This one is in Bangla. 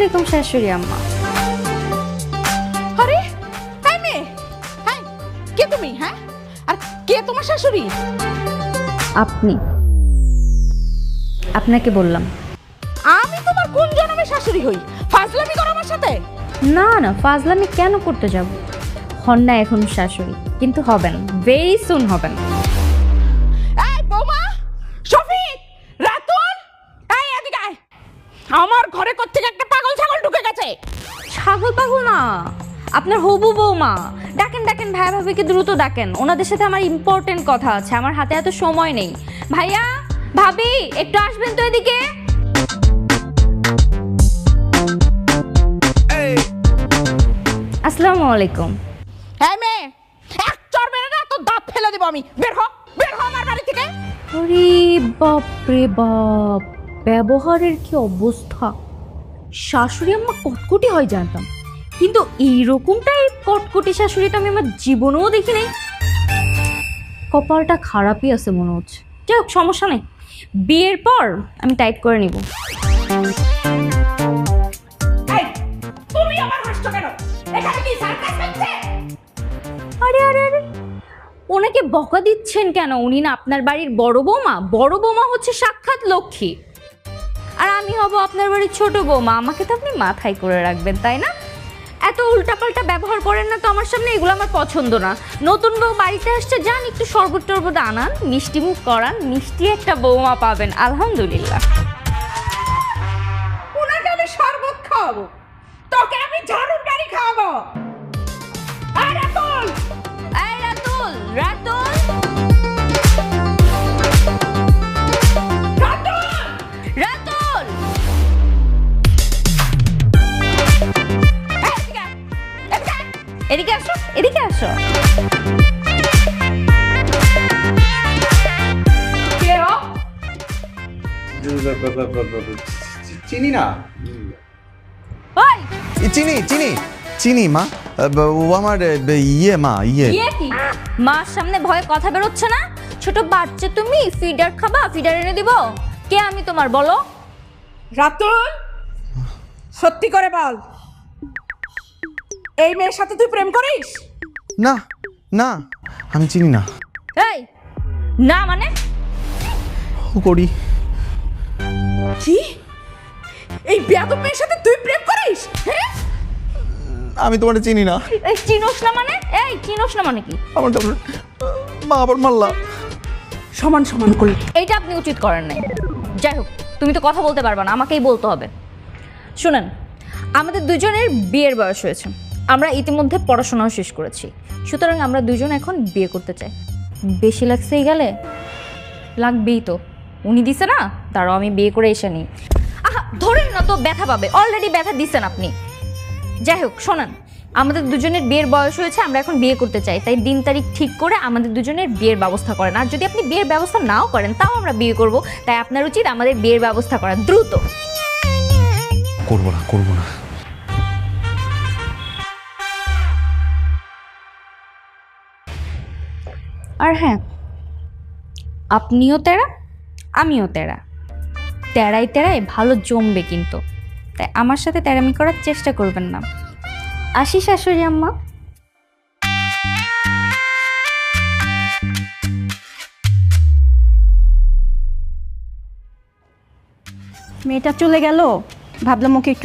আলাইকুম শাশুড়ি আম্মা। আরে তাই মেয়ে, হ্যাঁ কে তুমি? হ্যাঁ আর কে তোমার শাশুড়ি? আপনি, আপনাকে বললাম। আমি তোমার কোন জন্মের শাশুড়ি হই? ফাজলামি করো আমার সাথে? না না, ফাজলামি কেন করতে যাব? হন না এখন শাশুড়ি, কিন্তু হবেন, ভেরি সুন হবেন। এই বৌমা, শফিক, রাতুল, এই এদিকে আয়। আমার ঘরে কোত্থেকে একটা পাগল ছাগল ঢুকে গেছে। ছাগল পাগল না, আপনার হবু বৌমা। ডাকেন ডাকেন, ভাইয়া ভাবিকে দ্রুত ডাকেন, ওনাদের সাথে আমার ইম্পর্টেন্ট কথা আছে, আমার হাতে এত সময় নেই। ভাইয়া ভাবি একটু আসবেন তো এদিকে। আসসালামু আলাইকুম। এই মেয়ে, এক চড় মেরে না তো দাঁত ফেলে দেব আমি। বের হ, বের হ আমার বাড়ি থেকে। আরে বাপ রে বাপ, ব্যবহারের কি অবস্থা! শাশুড়ি আম্মা কটকটি হয় জানতাম, কিন্তু এইরকম টাইপ কটকটি শাশুড়িটা আমি আমার জীবনেও দেখি নাই। কপালটা খারাপই আছে মনে হচ্ছে। যাই হোক, সমস্যা নেই, বিয়ের পর আমি টাইট করে নিব। এই তুমি আমার হাসছো কেন? এখানে কি সার্কাস হচ্ছে? আরে আরে আরে, ওনাকে বকা দিচ্ছেন কেন? উনি না আপনার বাড়ির বড় বৌমা। বড় বৌমা হচ্ছে সাক্ষাৎ লক্ষ্মী, আর আমি হব আপনার বাড়ির ছোট বৌমা। আমাকে তো আপনি মাথায় করে রাখবেন, তাই না? এত উল্টাপাল্টা ব্যবহার করেন না তো আমার সামনে, এগুলো আমার পছন্দ না। নতুন বউ বাড়িতে আসছে, যান একটু শরবত টরবত আনান, মিষ্টি মুখ করান, মিষ্টি একটা বৌমা পাবেন আলহামদুলিল্লাহ। উনাকে আমি শরবত খাওয়াবো, তোকে আমি ঝাড়ুর গাড়ি খাওয়াবো। এই রাতুল, এই রাতুল, রাতুল, রাতুল, রাতুল, এদিকে আয়, এদিকে আয়। এদিকে আসো, এদিকে আসো। কে ও? চিনি না। ওই চিনি চিনি চিনি মা। ও আমার মা ইয়ে কি? মার সামনে ভয়ে কথা বেরোচ্ছে না? ছোট বাচ্চা তুমি, ফিডার খাবা? ফিডার এনে দিব? কে আমি তোমার, বলো? রাতুল, সত্যি করে বল, এই মেয়ের সাথে তুই প্রেম করিস? না না, আমি চিনি না। এই না মানে? ও করি। কি? এই বেয়াদব মেয়ের সাথে তুই প্রেম করিস? হ্যাঁ, আমি তোমার চিনি না। এই চিনোস না মানে? এই চিনোস না মানে কি? আমার তো মা আবার মারলা। সমান সমান করলি। এইটা আপনি উচিত করেন নাই। যাই হোক, তুমি তো কথা বলতে পারবা না, আমাকেই বলতে হবে। শুনেন, আমাদের দুজনের বিয়ের বয়স হয়েছে, আমরা ইতিমধ্যে পড়াশোনাও শেষ করেছি, সুতরাং আমরা দুজন এখন বিয়ে করতে চাই। বেশি লাগছেই গেলে? লাগবেই তো, উনি দিছে না, তারও আমি বিয়ে করে এসে নিই। আহা ধরেন না তো, ব্যথা পাবে, অলরেডি ব্যথা দিচ্ছেন আপনি। যাই হোক শোনেন, আমাদের দুজনের বিয়ের বয়স হয়েছে, আমরা এখন বিয়ে করতে চাই, তাই দিন তারিখ ঠিক করে আমাদের দুজনের বিয়ের ব্যবস্থা করেন। আর যদি আপনি বিয়ের ব্যবস্থা নাও করেন, তাও আমরা বিয়ে করব, তাই আপনার উচিত আমাদের বিয়ের ব্যবস্থা করা দ্রুত। করবো না, করবো না। আর হ্যাঁ, আপনিও তেরা, আমিও তেরা, তেরাই তেরাই ভালো জমবে কিন্তু, তাই আমার সাথে তেরামি করার চেষ্টা করবেন না। আসি শাশুড়ি আম্মা। মেয়েটা চলে গেল, ভাবলাম ওকে একটু